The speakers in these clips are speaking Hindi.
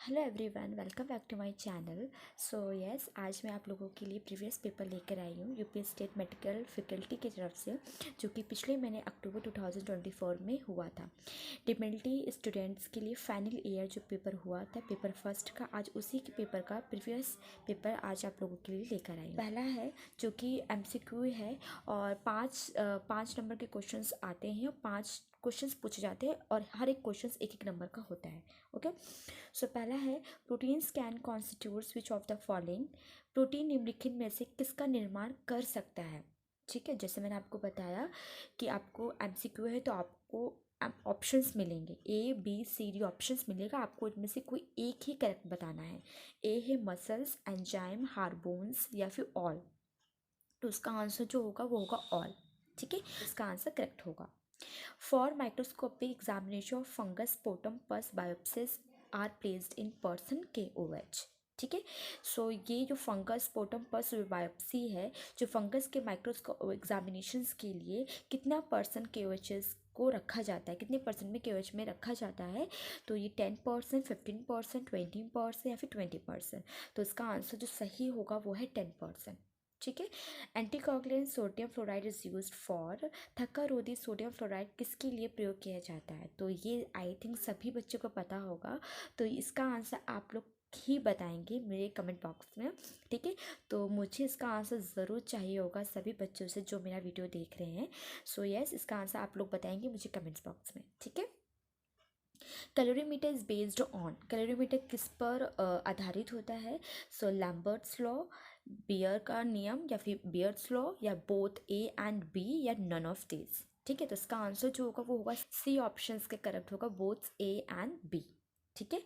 Hello everyone, welcome back to my channel. So yes, आज मैं आप लोगों के लिए प्रीवियस पेपर लेकर आई हूँ यूपी स्टेट मेडिकल फैकल्टी की तरफ से, जो कि पिछले महीने अक्टूबर 2024 में हुआ था। डिमेल्टी स्टूडेंट्स के लिए फाइनल ईयर जो पेपर हुआ था, पेपर फर्स्ट का, आज उसी के पेपर का प्रीवियस पेपर आज आप लोगों के लिए लेकर आई हूँ। पहला है जो कि एमसीक्यू है और पाँच नंबर के क्वेश्चंस आते हैं और 5 क्वेश्चंस पूछे जाते हैं और हर एक क्वेश्चन एक नंबर का होता है। ओके, सो पहला है proteins can constitutes which of the following. Protein निम्नलिखित में से किसका निर्माण कर सकता है। ठीक है, जैसे मैंने आपको बताया कि आपको एमसीक्यू है तो आपको ऑप्शंस मिलेंगे, A B C D options मिलेगा, आपको इनमें से कोई एक ही करेक्ट बताना है। ए है मसल्स, एंजाइम, हार्मोन्स या फिर ऑल। तो उसका आंसर जो होगा वो होगा ऑल। ठीक है, इसका आंसर करेक्ट होगा। For microscopic examination of fungus sputum pus biopsies are placed in percent KOH। ठीक है, सो ये जो फंगस पोटम पस बायोप्सी है, जो फंगस के माइक्रोस्कोप एग्जामिनेशंस के लिए कितना पर्सन KOHs को रखा जाता है, कितने परसेंट में KOH में रखा जाता है, तो ये 10%, 15%, 20% या फिर 20%। तो इसका आंसर जो सही होगा वो है 10%। ठीक है, anticoagulant sodium fluoride is used for. थक्का रोधी सोडियम फ्लोराइड किसके लिए प्रयोग किया जाता है, तो ये आई थिंक सभी बच्चों को पता होगा। तो इसका आंसर आप लोग ही बताएंगे मेरे कमेंट बॉक्स में। ठीक है, तो मुझे इसका आंसर ज़रूर चाहिए होगा सभी बच्चों से जो मेरा वीडियो देख रहे हैं। सो यस, इसका आंसर आप लोग बताएंगे मुझे कमेंट्स बॉक्स में। ठीक है, calorimeter is based on. Calorimeter किस पर आधारित होता है। सो लैम्बर्ट्स लॉ, बियर का नियम या फिर बियर्स लॉ, या बोथ A एंड B, या नन ऑफ दिस। ठीक है, तो इसका आंसर जो होगा वो होगा सी ऑप्शंस के करेक्ट होगा, बोथ A एंड B। ठीक है,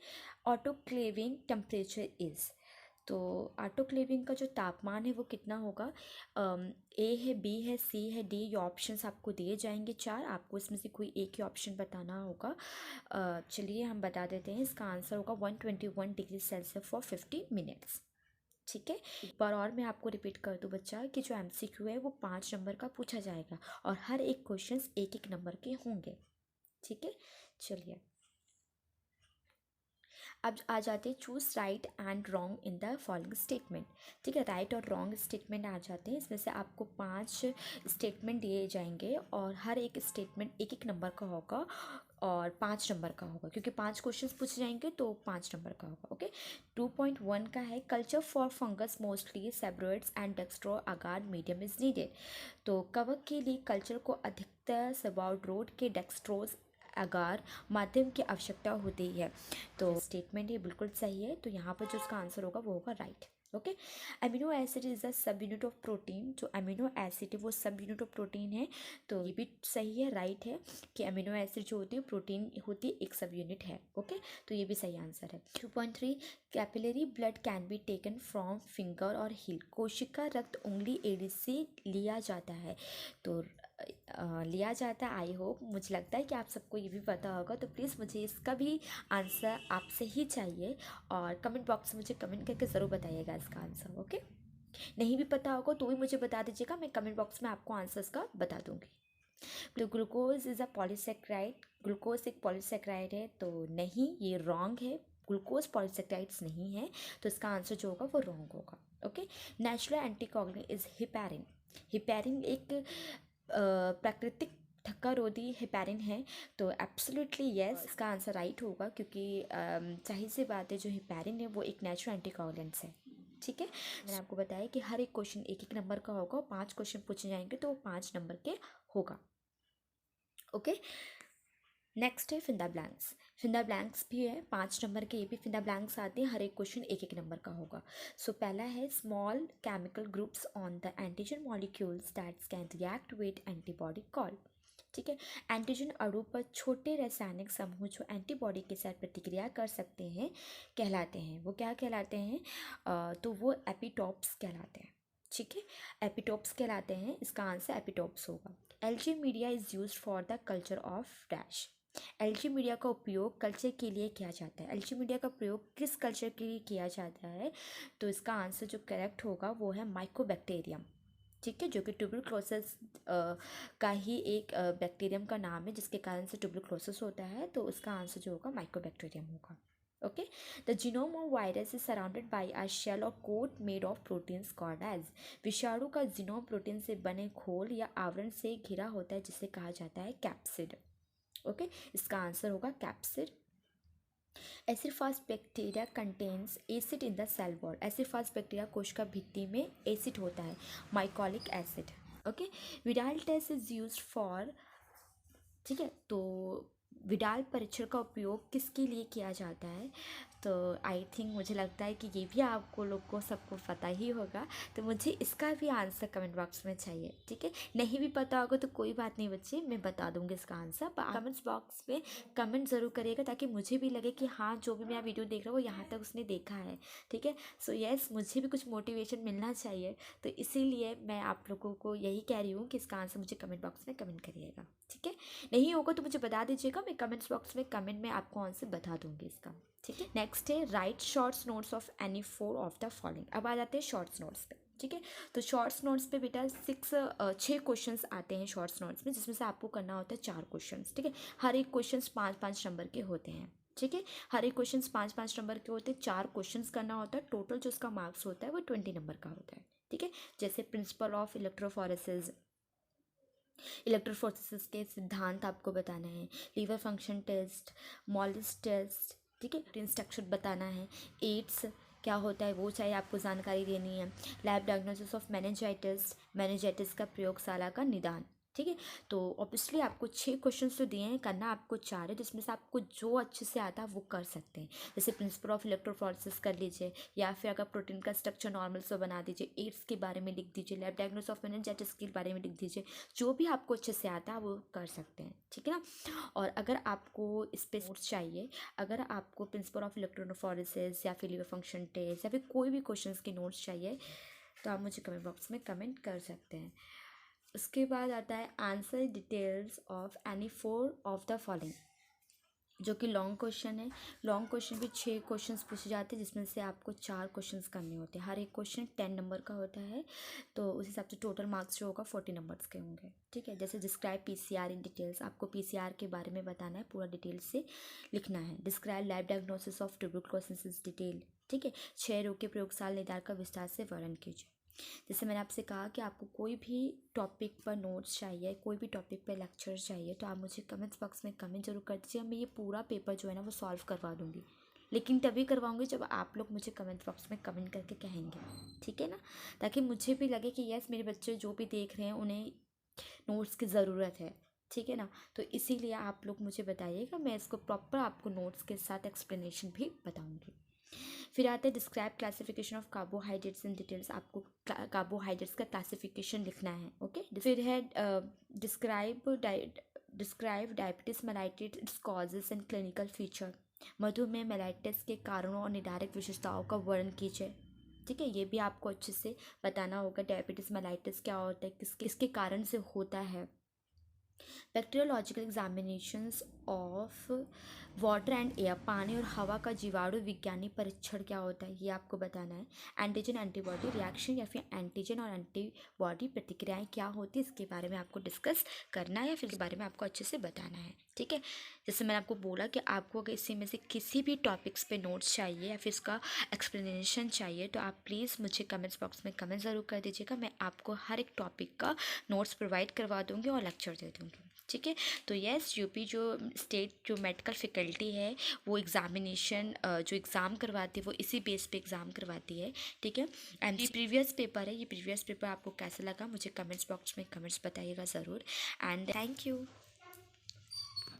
ऑटोक्लेविंग टेम्परेचर इज। तो ऑटोक्लेविंग का जो तापमान है वो कितना होगा। ए है, बी है, सी है, डी, ये ऑप्शंस आपको दिए जाएंगे 4, आपको इसमें से कोई एक ही ऑप्शन बताना होगा। चलिए हम बता देते हैं, इसका आंसर होगा 121 डिग्री सेल्सियस फॉर 50 मिनट्स। ठीक है, एक बार और मैं आपको रिपीट कर दूं बच्चा कि जो एमसीक्यू है वो 5 नंबर का पूछा जाएगा और हर एक क्वेश्चन एक एक नंबर के होंगे। ठीक है, चलिए अब आ जाते हैं choose right and wrong in the following statement. ठीक है, राइट और रॉन्ग स्टेटमेंट आ जाते हैं। इसमें से आपको 5 स्टेटमेंट दिए जाएंगे और हर एक स्टेटमेंट एक एक नंबर का होगा और 5 नंबर का होगा, क्योंकि 5 क्वेश्चंस पूछे जाएंगे तो 5 नंबर का होगा। ओके, 2.1 का है culture for fungus mostly Sabouraud's and dextro agar medium is needed. तो कवक के लिए कल्चर को अधिकतर सेबाउट रोड के डेक्स्ट्रोज अगार माध्यम की आवश्यकता होती है। तो स्टेटमेंट ये बिल्कुल सही है, तो यहाँ पर जो उसका आंसर होगा वो होगा right. Okay, amino acid is a सब यूनिट ऑफ प्रोटीन। जो अमीनो एसिड है वो सब यूनिट ऑफ प्रोटीन है, तो ये भी सही है, राइट है कि अमीनो एसिड जो होती है प्रोटीन होती है, एक सब यूनिट है। ओके, तो ये भी सही आंसर है। 2.3 capillary blood can be taken from finger और हील। कोशिका रक्त उंगली एड़ी से लिया जाता है, तो लिया जाता है। आई होप, मुझे लगता है कि आप सबको ये भी पता होगा, तो प्लीज़ मुझे इसका भी आंसर आपसे ही चाहिए और कमेंट बॉक्स में मुझे कमेंट करके ज़रूर बताइएगा इसका आंसर। ओके, नहीं भी पता होगा तो भी मुझे बता दीजिएगा, मैं कमेंट बॉक्स में आपको आंसर्स का बता दूंगी। तो glucose is a polysaccharide. Glucose एक पॉलीसेक्राइड है, तो नहीं, ये रॉन्ग है, ग्लूकोज पॉलीसेक्राइड्स नहीं है, तो इसका आंसर जो होगा वो रॉन्ग होगा। Okay, natural anticoagulant is heparin. Heparin एक प्राकृतिक थक्का रोधी हेपेरिन है, तो एब्सोल्युटली यस, इसका आंसर राइट होगा, क्योंकि जाहिर सी बात है जो हेपेरिन है वो एक नेचुरल एंटीकोगुलेंट्स है। ठीक है, मैंने आपको बताया कि हर एक क्वेश्चन एक एक नंबर का होगा और 5 क्वेश्चन पूछे जाएंगे तो वो 5 नंबर के होगा। ओके, नेक्स्ट है फिंदा ब्लैंक्स। फिंदा ब्लैंक्स भी है 5 नंबर के, ये भी फिंदा ब्लैंक्स आते हैं, हर एक क्वेश्चन एक एक नंबर का होगा। सो पहला है small chemical groups on the antigen molecules that can react with antibody call. ठीक है, एंटीजन अणु पर छोटे रासायनिक समूह जो एंटीबॉडी के साथ प्रतिक्रिया कर सकते हैं कहलाते हैं, वो क्या कहलाते हैं, तो वो एपिटोप्स कहलाते हैं। ठीक है, एपिटोप्स कहलाते हैं, इसका आंसर एपिटोप्स होगा। Algae media is used for the culture of dash. Algae media का उपयोग कल्चर के लिए किया जाता है। एल्गी मीडिया का प्रयोग किस कल्चर के लिए किया जाता है, तो इसका आंसर जो करेक्ट होगा वो है माइकोबैक्टीरियम। ठीक है, जो कि ट्यूबरक्लोसिस का ही एक बैक्टीरियम का नाम है जिसके कारण से ट्यूबरक्लोसिस होता है, तो उसका आंसर जो होगा माइकोबैक्टीरियम होगा। Okay, the genome of virus is surrounded by a shell or coat made of proteins called as। विषाणु का जीनोम प्रोटीन से बने खोल या आवरण से घिरा होता है जिसे कहा जाता है कैप्सिड। ओके, इसका आंसर होगा capsid. Acid fast bacteria contains acid in the cell wall. Acid fast bacteria कोश का भित्ति में एसिड होता है, mycolic acid. Okay, Widal test is use for, ठीक है, तो विडाल परीक्षण का उपयोग किसके लिए किया जाता है? तो आई थिंक मुझे लगता है कि ये भी आपको लोग को सबको पता ही होगा, तो मुझे इसका भी आंसर कमेंट बॉक्स में चाहिए, ठीक है। नहीं भी पता होगा तो कोई बात नहीं बच्चे, मैं बता दूंगी इसका आंसर, पर कमेंट्स बॉक्स में कमेंट ज़रूर करिएगा ताकि मुझे भी लगे कि हाँ, जो भी मेरा वीडियो देख रहा है वो यहाँ तक उसने देखा है, ठीक है। सो यस, मुझे भी कुछ मोटिवेशन मिलना चाहिए, तो इसीलिए मैं आप लोगों को यही कह रही हूँ कि इसका आंसर मुझे कमेंट बॉक्स में कमेंट करिएगा, ठीक है। नहीं होगा तो मुझे बता दीजिएगा, मैं कमेंट्स बॉक्स में कमेंट में आपको आंसर बता दूंगी इसका, ठीक है। नेक्स्ट है right shorts notes of any 4 of the following. अब आ जाते हैं शॉर्ट्स नोट्स पे, ठीक है। तो शॉर्ट्स नोट्स पे बेटा 6 क्वेश्चंस आते हैं शॉर्ट्स नोट्स में, जिसमें से आपको करना होता है 4 क्वेश्चंस, ठीक है। हर एक क्वेश्चंस 5-5 नंबर के होते हैं, ठीक है। हर एक क्वेश्चंस 5-5 नंबर के होते हैं, 4 क्वेश्चंस करना होता है, टोटल जो उसका मार्क्स होता है वो 20 नंबर का होता है, ठीक है। जैसे प्रिंसिपल ऑफ इलेक्ट्रोफोरेसिस, इलेक्ट्रोफोरेसिस के सिद्धांत आपको बताना है, liver function test, Molisch test, ठीक है, प्रोटीन स्ट्रक्चर बताना है, एड्स क्या होता है वो चाहिए आपको जानकारी देनी है, lab diagnosis of meningitis, meningitis का प्रयोगशाला का निदान, ठीक है। तो ऑब्वियसली आपको 6 क्वेश्चंस तो दिए हैं, करना आपको 4 है, जिसमें से आपको जो अच्छे से आता है वो कर सकते हैं। जैसे प्रिंसिपल ऑफ इलेक्ट्रोफोरेसिस कर लीजिए, या फिर अगर प्रोटीन का स्ट्रक्चर नॉर्मल से बना दीजिए, एड्स के बारे में लिख दीजिए, लैब डायग्नोसिस ऑफ मेनिंजाइटिस के बारे में लिख दीजिए, जो भी आपको अच्छे से आता है वो कर सकते हैं, ठीक है ना। और अगर आपको इस पे नोट्स चाहिए, अगर आपको प्रिंसिपल ऑफ इलेक्ट्रोफोरेसिस या फिर लिवर फंक्शन टेस्ट या फिर कोई भी क्वेश्चंस के नोट्स चाहिए, तो आप मुझे कमेंट बॉक्स में कमेंट कर सकते हैं। उसके बाद आता है answer details of any 4 of the following, जो कि लॉन्ग क्वेश्चन है। लॉन्ग क्वेश्चन भी 6 क्वेश्चंस पूछे जाते हैं, जिसमें से आपको 4 क्वेश्चंस करने होते हैं। हर एक क्वेश्चन 10 नंबर का होता है, तो उस हिसाब से टोटल मार्क्स जो होगा 40 नंबर्स के होंगे, ठीक है। जैसे डिस्क्राइब पीसीआर इन डिटेल्स, आपको पीसीआर के बारे में बताना है, पूरा डिटेल से लिखना है। Describe lab diagnosis of tuberculosis detail, ठीक है। 6 रोग के प्रयोगशाला निदान का विस्तार से वर्णन कीजिए। जैसे मैंने आपसे कहा कि आपको कोई भी टॉपिक पर नोट्स चाहिए, कोई भी टॉपिक पर लेक्चर चाहिए, तो आप मुझे कमेंट्स बॉक्स में कमेंट जरूर कर दीजिए। मैं ये पूरा पेपर जो है ना वो सॉल्व करवा दूँगी, लेकिन तभी करवाऊँगी जब आप लोग मुझे कमेंट बॉक्स में कमेंट करके कहेंगे, ठीक है ना, ताकि मुझे भी लगे कि यस, मेरे बच्चे जो भी देख रहे हैं उन्हें नोट्स की ज़रूरत है, ठीक है ना। तो इसीलिए आप लोग मुझे बताइएगा, मैं इसको प्रॉपर आपको नोट्स के साथ एक्सप्लेनेशन भी बताऊँगी। फिर आता है describe classification of carbohydrates in details, आपको कार्बोहाइड्रेट्स का क्लासिफिकेशन लिखना है, ओके। फिर है describe diabetes mellitus, it's causes and clinical feature, मधुमेह मेलाइटिस के कारणों और निर्धारक विशेषताओं का वर्णन कीजिए, ठीक है। ये भी आपको अच्छे से बताना होगा, डायबिटीज मेलाइटिस क्या होता है, किसके कारण से होता है। Bacteriological examinations of water and air, पानी और हवा का जीवाणु विज्ञानी परीक्षण क्या होता है ये आपको बताना है। एंटीजन एंटीबॉडी रिएक्शन या फिर एंटीजन और एंटीबॉडी प्रतिक्रियाएं क्या होती है, इसके बारे में आपको डिस्कस करना है या फिर इसके बारे में आपको अच्छे से बताना है, ठीक है। जैसे मैंने आपको बोला कि आपको अगर इसी में से किसी भी टॉपिक्स पे नोट्स चाहिए या फिर इसका एक्सप्लेनेशन चाहिए, तो आप प्लीज़ मुझे कमेंट्स बॉक्स में कमेंट ज़रूर कर दीजिएगा। मैं आपको हर एक टॉपिक का नोट्स प्रोवाइड करवा दूँगी और लेक्चर दे दूँगी, ठीक है। तो यस, यूपी जो स्टेट जो मेडिकल फैकल्टी है वो एग्ज़ामिनेशन जो एग्ज़ाम करवाती है वो इसी बेस पे एग्ज़ाम करवाती है, ठीक है। एंड ये प्रीवियस पेपर है, ये प्रीवियस पेपर आपको कैसा लगा मुझे कमेंट्स बॉक्स में कमेंट्स बताइएगा ज़रूर। And thank you.